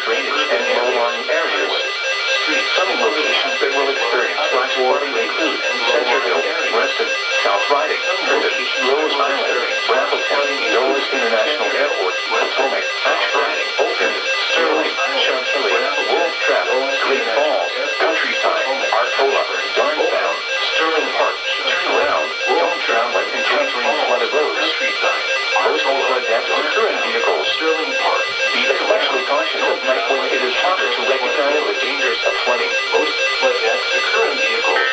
drainage and low-lying areas. Some locations that will experience flash flooding include Centerville, Reston, South Riding, Herndon, Rose Island, Raffleton, Noah's International Airport, Potomac, Ashburn, Oakland, Sterling, Chantilly, Wolf Trap, Great Falls, Countryside, Arcola, Darnstown, Sterling Park. Turn around, don't drown when encountering flooded roads. Most flood deaths occur in vehicles. Sterling Park. Be especially cautious at night when it is harder to recognize the dangers of flooding. Most flood deaths occur in vehicles.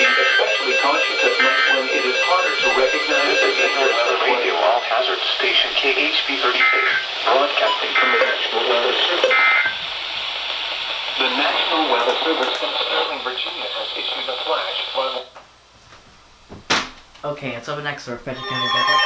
Be especially cautious at night when it is harder to recognize the dangers of flooding. Radio All Hazard Station KHB 36, broadcasting from the National Weather Service. The National Weather Service in Sterling, Virginia has issued a flash flood. Okay, and so the next are Frederick County Government.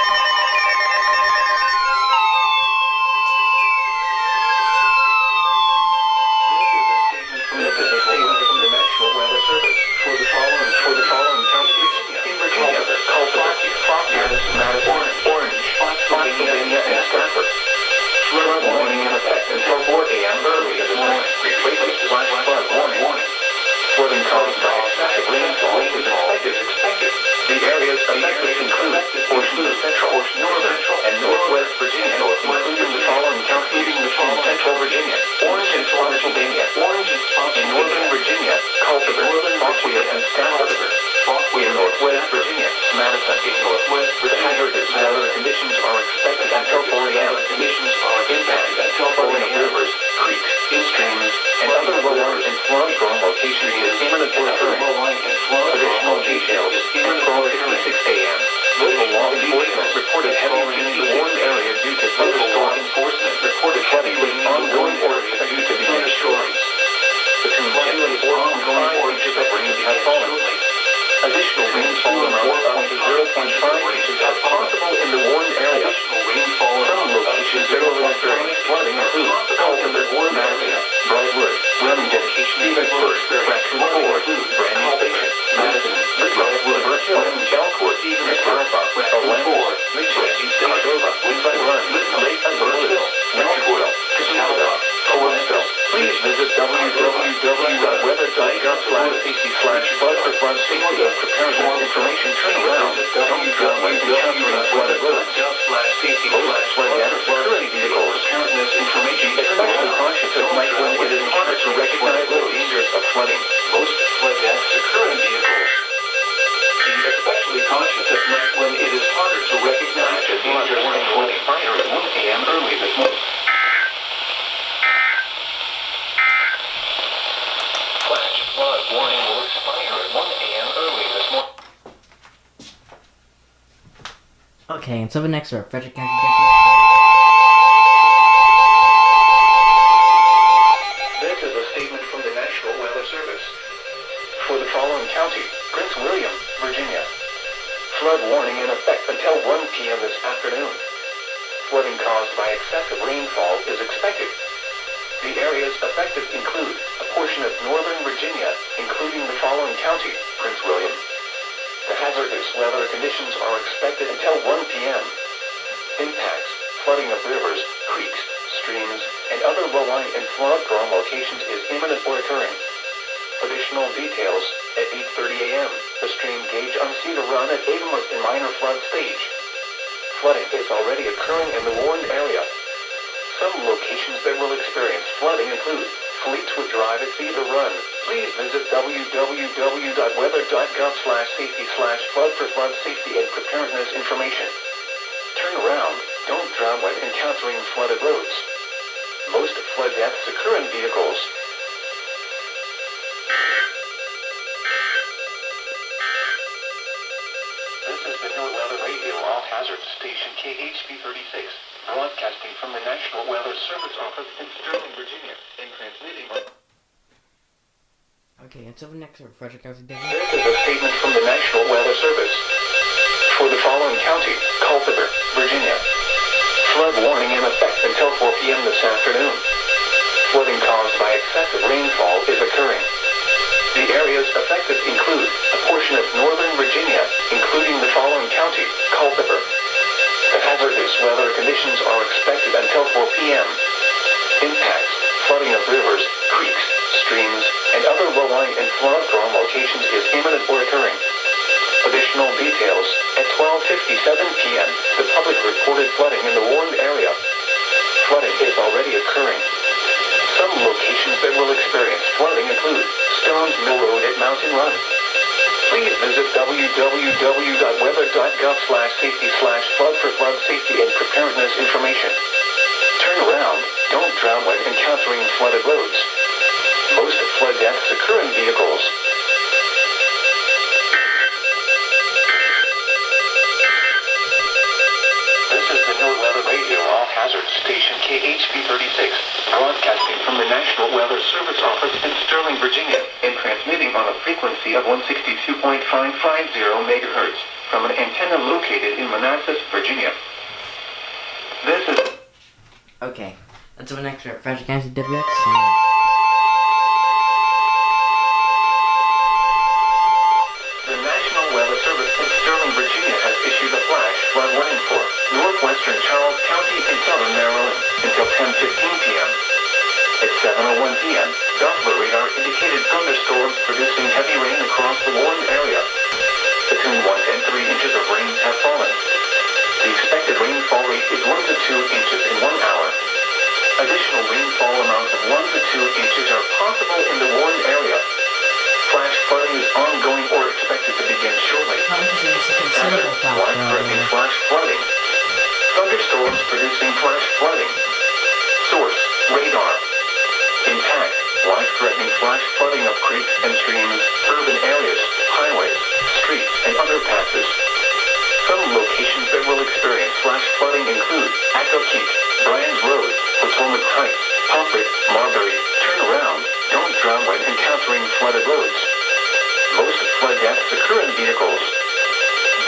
This is a statement from the National Weather Service for the following counties in Virginia: Proctor, Madison, Orange, Spotsylvania, and Stafford. Flood warning in effect until 4 a.m. early this morning. Flash flood warning. Flooding caused by excessive rainfall is expected. The areas affected include portions of central, northern, and northwest Virginia, including the following counties in central Virginia: Orange and Spotsylvania, in northern Virginia, Culpeper, Fauquier, and Stafford. In northwest Virginia, Madison. In northwest Virginia, hazardous weather conditions are expected until 4 a.m. Impacts until flowing of rivers, creeks, streams, and other low-lying and flood-prone locations is imminent or occurring. Additional details at 12:56 a.m. Local law enforcement reported heavy rain in the warned area due to thunderstorm. Enforcement reported heavy rain ongoing or expected to begin shortly. Between 10 and 4.5 inches of rain have fallen. Additional rainfall amounts up to 0.5 inches are possible in the warned area. Some locations that will experience flooding include Culpeper, Madison, Brightwood, Remington, Stevensburg, Raccoon Ford, Brand New Station, Madison, Brightwood, Hill, Belcourt, Esparza, Orlando, Ridgewood, Cordova, Woodside Run, Lake Alberta, Richwood, Cascada, Coalinsto. Please visit www.weather.gov/ac/flood for flood safety and preparedness information. Turn around. Don't drown when encountering flooded roads. Most flood deaths occur in vehicles. Be especially cautious at night when it is harder to recognize the dangers of flooding. Most flood deaths occur in vehicles. Be especially cautious at night when it is harder to recognize the dangers of flooding. Fire at 1 a.m. early this morning. Flash flood warning will expire at 1 a.m. early this morning. Okay, and so the next are Frederick County Government. This is a statement from the National Weather Service. For the following county: Prince William, Virginia. Flood warning in effect until 1 p.m. this afternoon. Flooding caused by excessive rainfall is expected. The areas affected include a portion of northern Virginia, including the following county: Prince William. The hazardous weather conditions are expected until 1 p.m. Impacts: flooding of rivers, creeks, streams, and other low-lying and flood-prone locations is imminent or occurring. Additional details at 8:30 a.m. The stream gauge on Cedar Run at Avon was in minor flood stage. Flooding is already occurring in the warned area. Some locations that will experience flooding include Fleetwood Drive at Cedar Run. Please visit www.weather.gov/safety/flood for flood safety and preparedness information. Turn around. Don't drown when encountering flooded roads. Most flood deaths occur in vehicles. This has been your Weather Radio All Hazard Station KHB 36, broadcasting from the National Weather Service office in Sterling, Virginia, and transmitting. Okay, and so the next are Frederick County Government. This is a statement from the National Weather Service. For the following county: Culpeper, Virginia. Flood warning in effect until 4 p.m. this afternoon. Flooding caused by excessive rainfall is occurring. The areas affected include a portion of northern Virginia, including the following county: Culpeper. The hazardous weather conditions are expected until 4 p.m. Impacts, flooding of rivers, creeks, streams, and other low-lying and flood-prone locations is imminent or occurring. Additional details, at 12:57 p.m., the public reported flooding in the warned area. Flooding is already occurring. Some locations that will experience flooding include Stones Mill Road at Mountain Run. Please visit www.weather.gov/safety/flood for flood safety and preparedness information. Turn around, don't drown when encountering flooded roads. Most flood deaths occur in vehicles. This is the NOAA Weather Radio All-Hazard Station KHB-36, broadcasting from the National Weather Service Office in Sterling, Virginia, and transmitting on a frequency of 162.550 megahertz from an antenna located in Manassas, Virginia. This is... Okay, let's do an extra Frederick County WX. The National Weather Service in Sterling, Virginia has issued a flash flood warning for northwestern Charles County in southern Maryland until 10:15 p.m. At 7:01 p.m., Doppler radar indicated thunderstorms producing heavy rain across the warned area. Between 1 and 3 inches of rain have fallen. The expected rainfall rate is 1 to 2 inches in 1 hour. Additional rainfall amounts of 1 to 2 inches are possible in the warned area. Flash flooding is ongoing or expected to begin shortly. How interesting is the considerable Life-threatening flash flooding. Thunderstorms producing flash flooding. Source, radar. Impact, life-threatening flash flooding of creeks and streams, urban areas, highways, streets, and underpasses. Some locations that will experience flash flooding include Echo Peak, Bryan's Road, Potomac Heights, Pomfret, Marbury. Turn around, don't drown when encountering flooded roads. Most flood deaths occur in vehicles.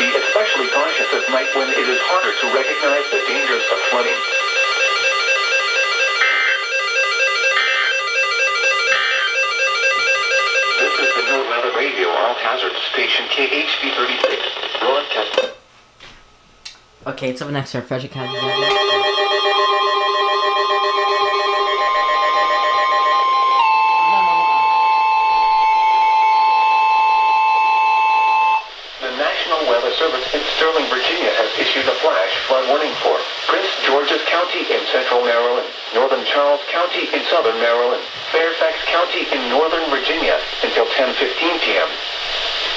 Be especially cautious at night when it is harder to recognize the dangers of flooding. This is the NOAA Weather Radio All-Hazard Station KHB-36, broadcasting. Okay, it's up next to Frederick County WX. The National Weather Service in Sterling, Virginia has issued a flash flood warning for Prince George's County in central Maryland, northern Charles County in southern Maryland, Fairfax County in northern Virginia until 10:15 p.m.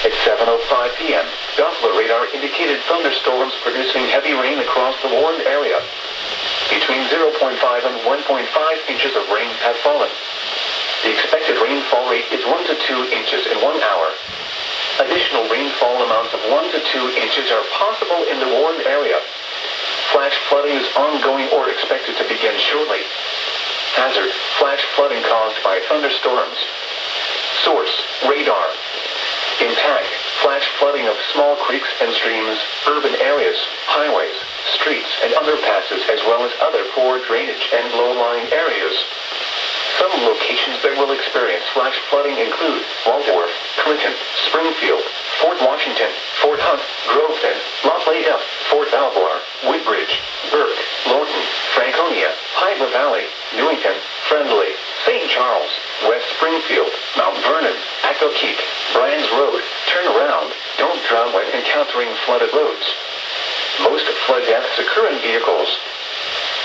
At 7:05 p.m., Doppler radar indicated thunderstorms producing heavy rain across the warned area. Between 0.5 and 1.5 inches of rain have fallen. The expected rainfall rate is 1 to 2 inches in 1 hour. Additional rainfall amounts of 1 to 2 inches are possible in the warned area. Flash flooding is ongoing or expected to begin shortly. Hazard, flash flooding caused by thunderstorms. Source, radar. Impact, flash flooding of small creeks and streams, urban areas, highways, streets, and underpasses, as well as other poor drainage and low-lying areas. Some locations that will experience flash flooding include Waldorf, Clinton, Springfield, Fort Washington, Fort Hunt, Groveton, Lafayette, Fort Belvoir, Woodbridge, Burke, Lorton, Franconia, Hyde Valley, Newington, Friendly, St. Charles, West Springfield, Mount Vernon, Echo Peak, Bryan's Road. Turn around, don't drown when encountering flooded roads. Most flood deaths occur in vehicles.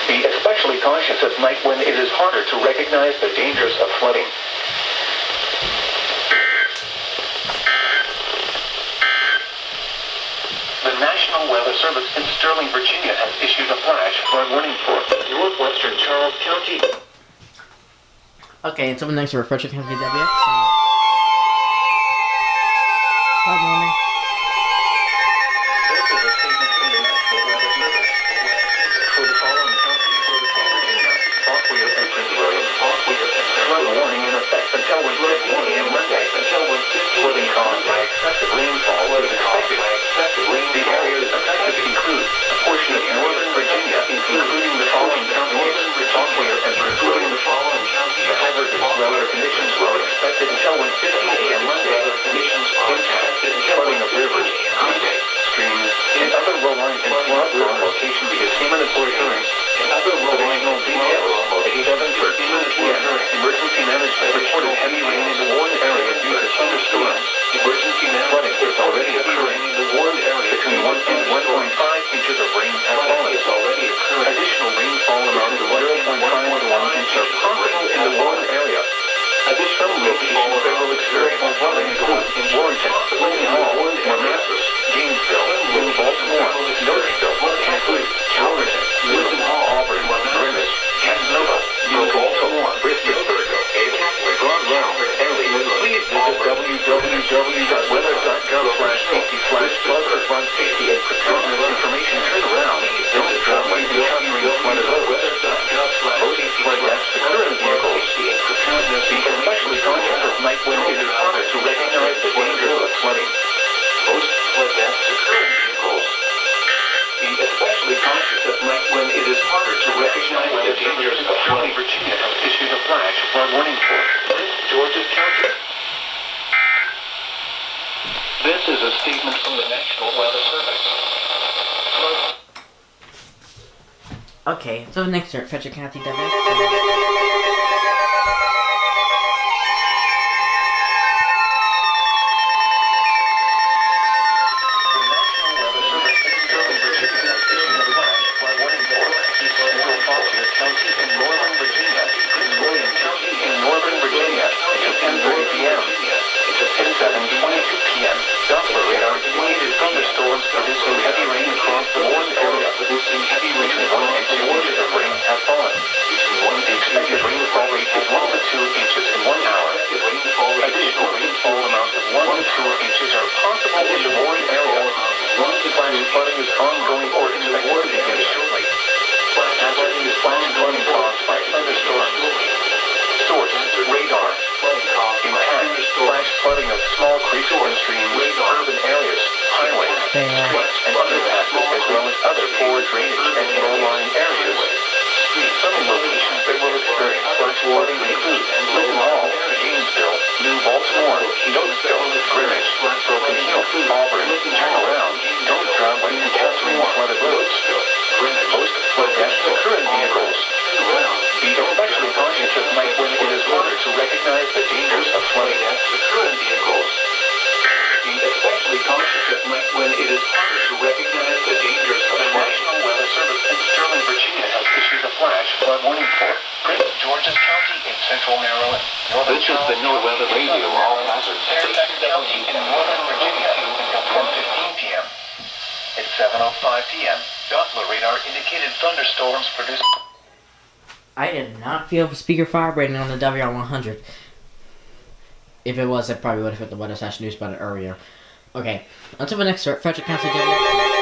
Be especially cautious at night when it is harder to recognize the dangers of flooding. The National Weather Service in Sterling, Virginia has issued a flash flood warning for northwestern Charles County. Okay, it's up next to Frederick County WX. Good morning. This is a statement from the National Weather Service. For the following counties, Virginia, Fauquier and Prince William, flood warning in effect until 1:15 a.m. Monday. Flooding caused by excessive rainfall is expected. The areas affected include a portion of northern Virginia, including the following counties: Fauquier and Prince William. The hazardous weather conditions were expected until in Warrington, Lincoln Hall, Manassas, Gainesville, New Baltimore, Noblesville, Kathleen, Calverton, Lincoln Hall, Auburn, Greenwich, Casanova, New Baltimore, Pittsburgh, Broadwell, Early. Please visit www.weather.gov/safety/flood/60 and preparedness information. Turn around. Don't drive by encountering flooded roads. Most flood gaps occur in vehicles. Be especially conscious of night when it is harder to recognize the dangers of flooding. Most flood gaps occur in vehicles. Be especially conscious at night when it is harder to recognize the dangers of flooding. Virginia has issued a flash flood warning for Georgia County. This is a statement from the National Weather Service. Okay, so next are Frederick County WX. Flooding of small creeks or streams, urban areas, highways, streets, and underpasses, as well as other poor drainage and low-lying areas. Some locations that will experience flash flooding include Lincoln Hall, Gainesville, New Baltimore, Noblesville, Greenwich, Broken Hill, Auburn. Turn around. Don't drive when encountering flooded roads. Most flood gaps occur in vehicles. Be especially conscious at night when it is harder to recognize the dangers of flooding. Be especially conscious at night when it is harder to recognize the dangers of the National Weather Service in Sterling, Virginia has issued a flash flood warning for Prince George's County in central Maryland. This is the NOAA Radio All Hazards Fairfax County in northern Virginia until 10:15 p.m. At 7:05 p.m., Doppler radar indicated thunderstorms produced. I did not feel speaker vibrating on the WR100. If it was, I probably would have hit the weather slash news button earlier. Okay, until the next start, Frederick County WX.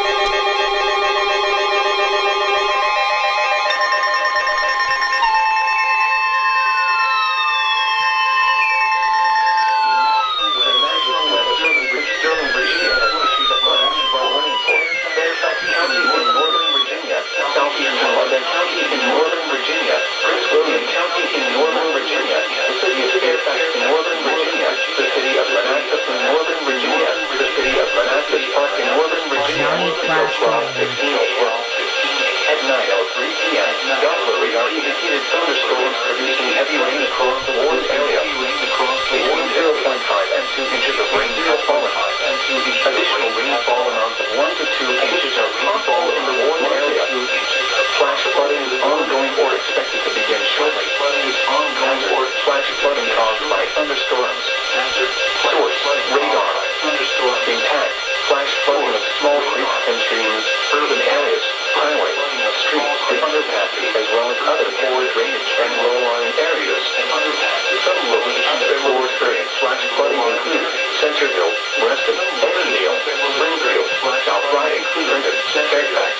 At 9:03 p.m., Doppler radar indicated thunderstorms producing heavy rain across the warned area. Warned 0.5 and 2 inches of rain have fallen. Additional rainfall amounts of 1 to 2 inches are possible in the warned area. Flash flooding is ongoing or expected to begin shortly. Flash flooding caused by thunderstorms. Source: radar. Impact: flash flooding of small creeks and streams, urban areas, highways, streets, and underpasses, as well as other poor drainage and low-lying areas. Some locations that will experience flash flooding include Centerville, Reston, Evansville, Springfield, South Riding, Cleveland, Fairfax,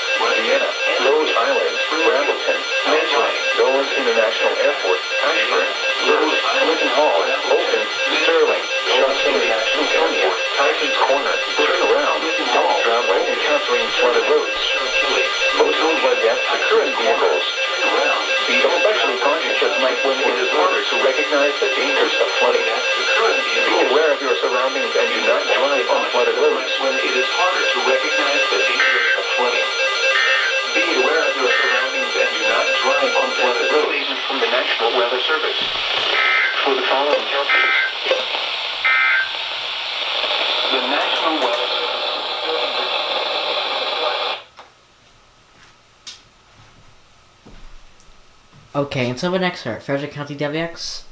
Vienna, Rhode Island, Brambleton, Midtown, Dulles International Airport, Ashburn, Rose, Lincoln Hall, Oakland, Sterling, Shawsing, Newtonia, Tyson's Corner. Turn around. Don't drive when encountering flooded roads. Most flood gaps occur in vehicles. Be especially conscious at night when it is harder to recognize the dangers of flooding. Be aware of your surroundings and do not drive on flooded roads when it is harder to recognize the dangers of flooding. Be aware of your surroundings and do not drive on flooded roads. From the National Weather Service. For the following counties. The National Weather Service. Okay, until the next start, Frederick County WX.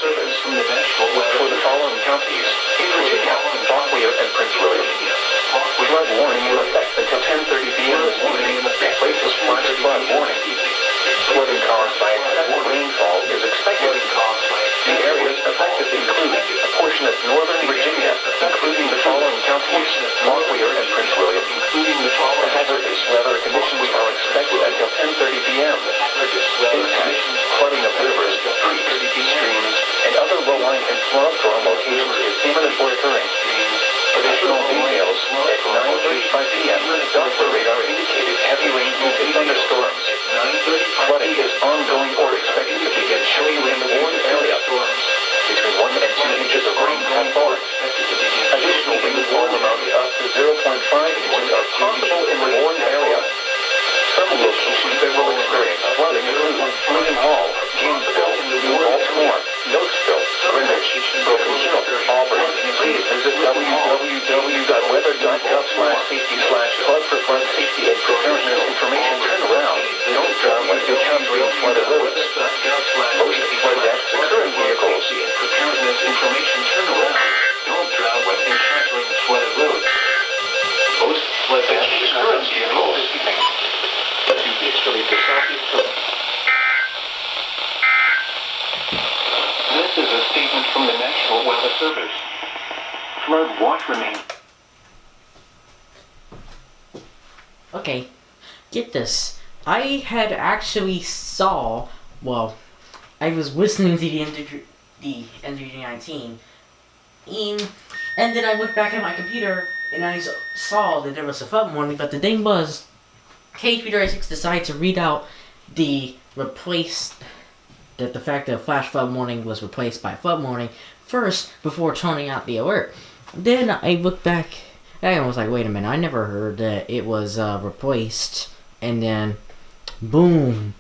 Service from the National Weather for the following counties in Virginia, Fauquier and Prince William. Flood warning in effect until 10:30 p.m. this evening. Places flash flood warning. Flooding caused by excessive rainfall is expected. The areas affected include a portion of northern Virginia, including the following counties: Fauquier and Prince William. The hazardous weather conditions are expected until 10:30 p.m. Impact, flooding of rivers, creeks, streams, and other low-lying and flood-prone locations is imminent or occurring. Additional details at 9:35 p.m. Doppler radar indicated heavy rain due to thunderstorms. Flooding is ongoing or expected to begin showing in the Warren area. Between 1 and 2 inches of rain have fallen. Additional rainfall amounting up to 0.5 inches are possible in the Warren area. Some locations that will experience flooding include William Hall, Gainesville, New Baltimore, Noakesville, Greenwich, Broken Hill, Auburn. Please visit www.weather.gov/safety/flood for flood safety and preparedness information. Turn around. Don't drown when encountering flooded roads. Most flood deaths occur in vehicles. Preparedness information. Turn around. Don't drown when encountering flooded roads. Most flood deaths occur in vehicles. This is a statement from the National Weather Service. Flood watch remains. Okay, get this. I had actually I was listening to the NG 19, and then I looked back at my computer and I saw that there was a flood warning, but the thing was, KH336 decided to read out the fact that flash flood warning was replaced by flood warning first before turning out the alert. Then I looked back and I was like, wait a minute, I never heard that it was replaced. And then, boom,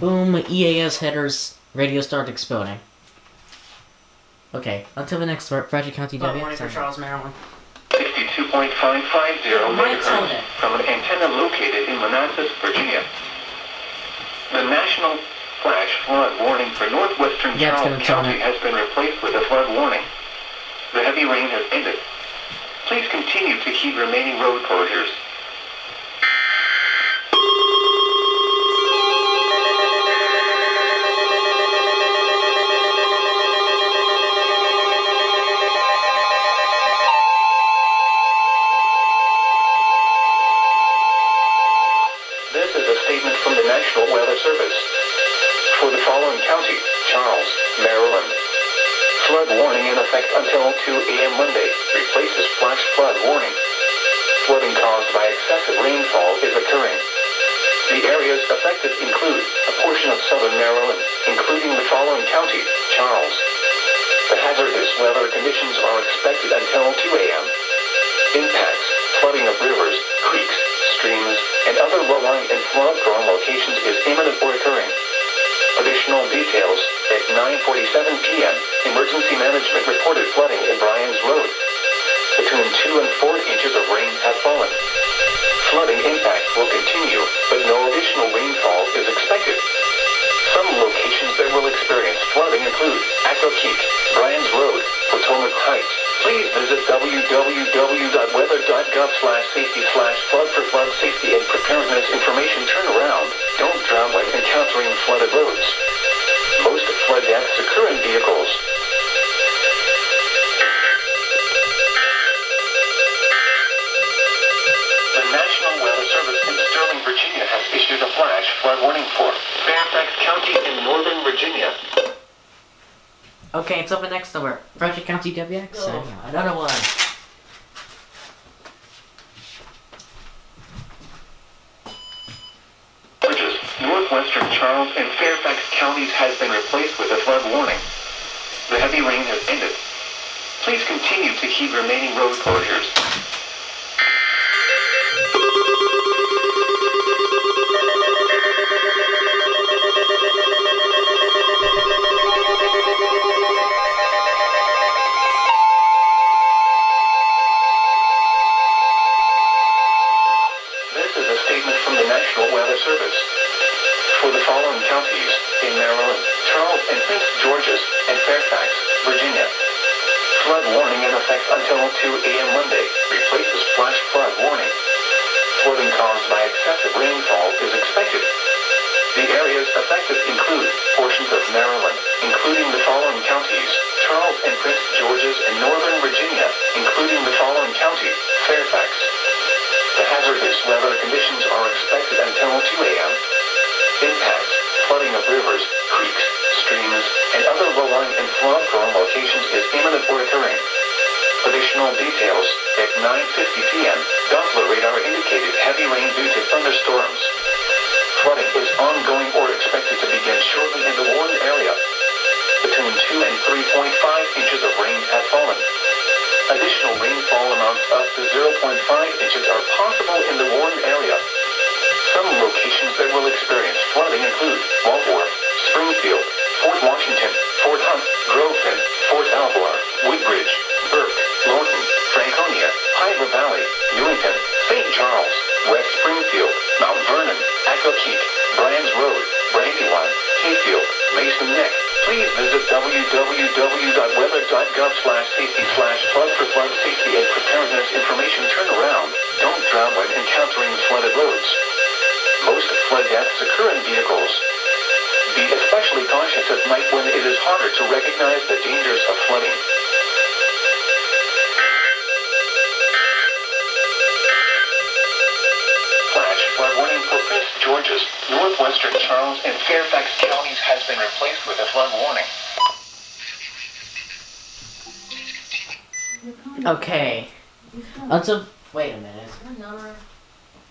EAS headers, radio started exploding. Okay, until the next Frederick County Flood W. warning for Charles, Maryland. 62.550 megahertz from an antenna located in Manassas, Virginia. The national flash flood warning for northwestern Charles County has been replaced with a flood warning. The heavy rain has ended. Please continue to keep remaining road closures. This is a statement from the National Weather Service. For the following county, Charles, Maryland. Flood warning in effect until 2 a.m. Monday. Replaces flash flood warning. Flooding caused by excessive rainfall is occurring. The areas affected include a portion of southern Maryland, including the following county, Charles. The hazardous weather conditions are expected until 2 a.m. Impacts, flooding of rivers, creeks, streams, and other low-lying and flood-prone locations is imminent or occurring. Additional details at 9:47 p.m. Emergency management reported flooding in Bryan's Road. Between 2 and 4 inches of rain have fallen. Flooding impact will continue, but no additional rainfall is expected. Some locations that will experience flooding include Acro Creek, Bryan's Road, Potomac Heights. Please visit www.weather.gov/safety/flood for flood safety and preparedness information. Turn around. Don't drown when encountering flooded roads. Most flood deaths occur in vehicles. The National Weather Service in Sterling, Virginia has issued a flash flood warning for Fairfax County in northern Virginia. Okay, until the next number. Frederick County WX. Another one. Bridges, northwestern Charles and Fairfax counties has been replaced with a flood warning. The heavy rain has ended. Please continue to keep remaining road closures. This is a statement from the National Weather Service. For the following counties in Maryland, Charles and Prince George's, and Flood warning in effect until 2 a.m. Monday. Replaces flash flood warning. Flooding caused by excessive rainfall is expected. The areas affected include portions of Maryland, including the following counties: Charles and Prince George's, and Northern Virginia, including the following county: Fairfax. The hazardous weather conditions are expected until 2 a.m. Impacts: flooding of rivers, creeks, streams, and other low-lying and flood-prone locations is imminent or occurring. Additional details: at 9:50 p.m., Doppler radar indicated heavy rain due to thunderstorms. Flooding is ongoing or expected to begin shortly in the warned area. Between 2 and 3.5 inches of rain have fallen. Additional rainfall amounts up to 0.5 inches are possible in the warned area. Some locations that will experience flooding include Waldorf, Springfield, Fort Washington, Fort Hunt, Groveton, Fort Albemarle, Woodbridge, Burke, Lorton, Franconia, Hyder Valley, Newington, St. Charles, West Springfield, Mount Vernon, Accokeek, Brands Road, Brandywine, Hayfield, Mason Neck. Please visit www.weather.gov/safety/flood for flood safety and preparedness information. Turn around. Don't drown when encountering flooded roads. Most flood deaths occur in vehicles. Be especially cautious at night when it is harder to recognize the dangers of flooding. Flash flood warning for Prince George's, northwestern Charles, and Fairfax counties has been replaced with a flood warning. Okay. Wait a minute.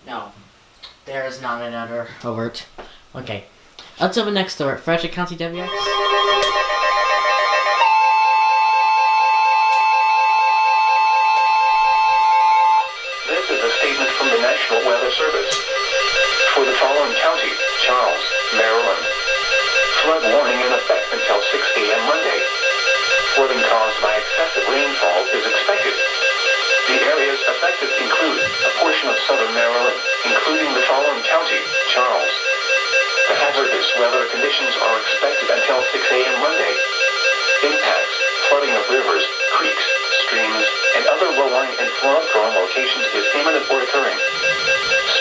No. There is not another alert. Okay. Until the next alert, Frederick County WX. This is a statement from the National Weather Service. For the following county: Charles, Maryland. Flood warning in effect until 6 a.m. Monday. Flooding caused by excessive rainfall is expected. The areas affected include a portion of southern Maryland, including the following county: Charles. The hazardous weather conditions are expected until 6 a.m. Monday. Impacts: flooding of rivers, creeks, streams, and other low-lying and flood-prone locations is imminent or occurring.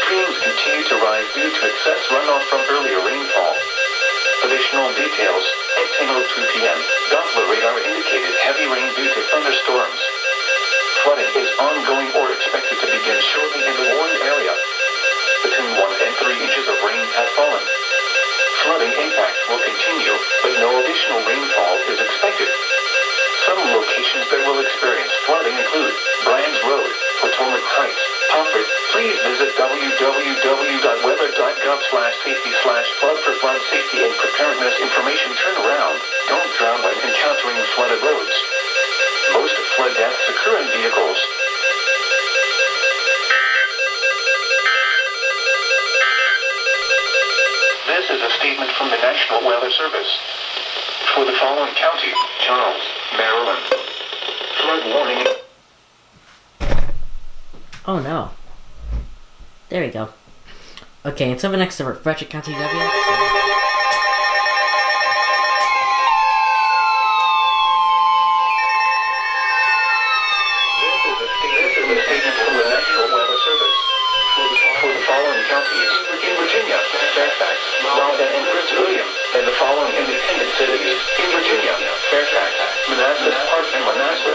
Streams continue to rise due to excess runoff from earlier rainfall. Additional details: at 10:02 p.m., Doppler radar indicated heavy rain due to thunderstorms. Flooding is ongoing or expected to begin shortly in the warned area. Between 1 and 3 inches of rain have fallen. Flooding impacts will continue, but no additional rainfall is expected. Some locations that will experience flooding include Brands Road, Potomac Heights, Pomfret. Please visit www.weather.gov/safety/flood for flood safety and preparedness information. Turn around. Don't drown when encountering flooded roads. Most flood deaths occur in vehicles. This is a statement from the National Weather Service. For the following county: Charles, Maryland. Flood warning. Oh no. There we go. Okay, until the next alert, Frederick County WX. Fairfax, Malden, and Prince William, and the following independent cities: in Virginia, Fairfax, Manassas, Park, and Manassas.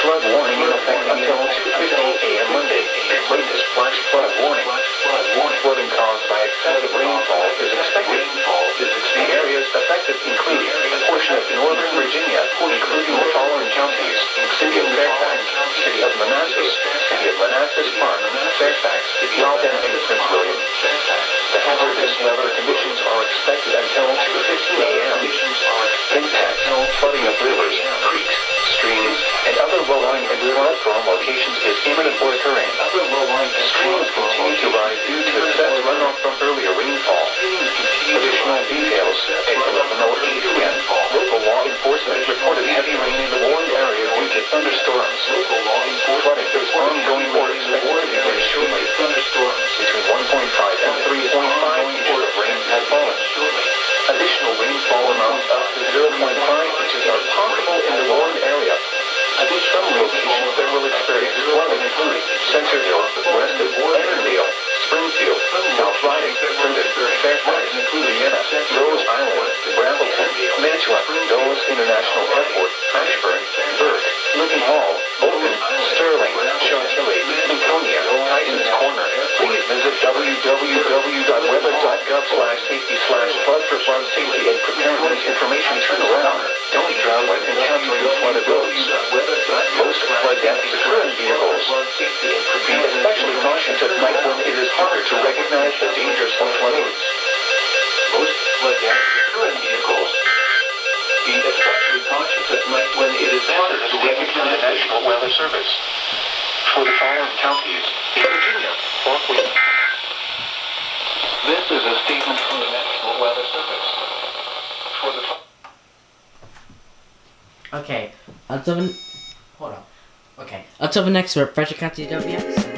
Flood warning in effect until 2:15 a.m. Monday. Latest flash flood warning. Flooding caused by excessive rainfall is expected. The areas affected include a portion of northern Virginia, including the following counties: City of Fairfax, City of Manassas, City of Manassas Park, Fairfax, Malden, and Prince William. The hazardous weather conditions are expected until 2:15 a.m. Impacts: flooding of rivers, creeks, streams, and other low-lying and flood-prone locations is imminent or occurring. Streams continue to rise due to excess runoff from earlier rainfall. Additional details: at 11:08 p.m., local law enforcement reported heavy rain in the warned area due to thunderstorms. Flooding is ongoing or expected to begin shortly. Between 1.5 and 3.5 inches of rain have fallen. Additional rainfall amounts up to 0.5 inches are possible in the warned area. International Airport, Ashburn, Burke, Lincoln Hall, Bolton, Sterling, Chantilly, Lincolnia, Tysons Corner. Please visit www.weather.gov/safety/flood for flood safety and preparedness information. Turn around. Don't drown when encountering flooded roads. Most flood deaths occur in vehicles. Be especially cautious at night when it is harder to recognize the dangers of flooding. Most flood deaths occur in vehicles. Be especially cautious at night when it is harder to recognize the National Weather Service. For the following counties in Virginia, Rockland. This is a statement from the National Weather Service. For the Okay, until the next Frederick County WX.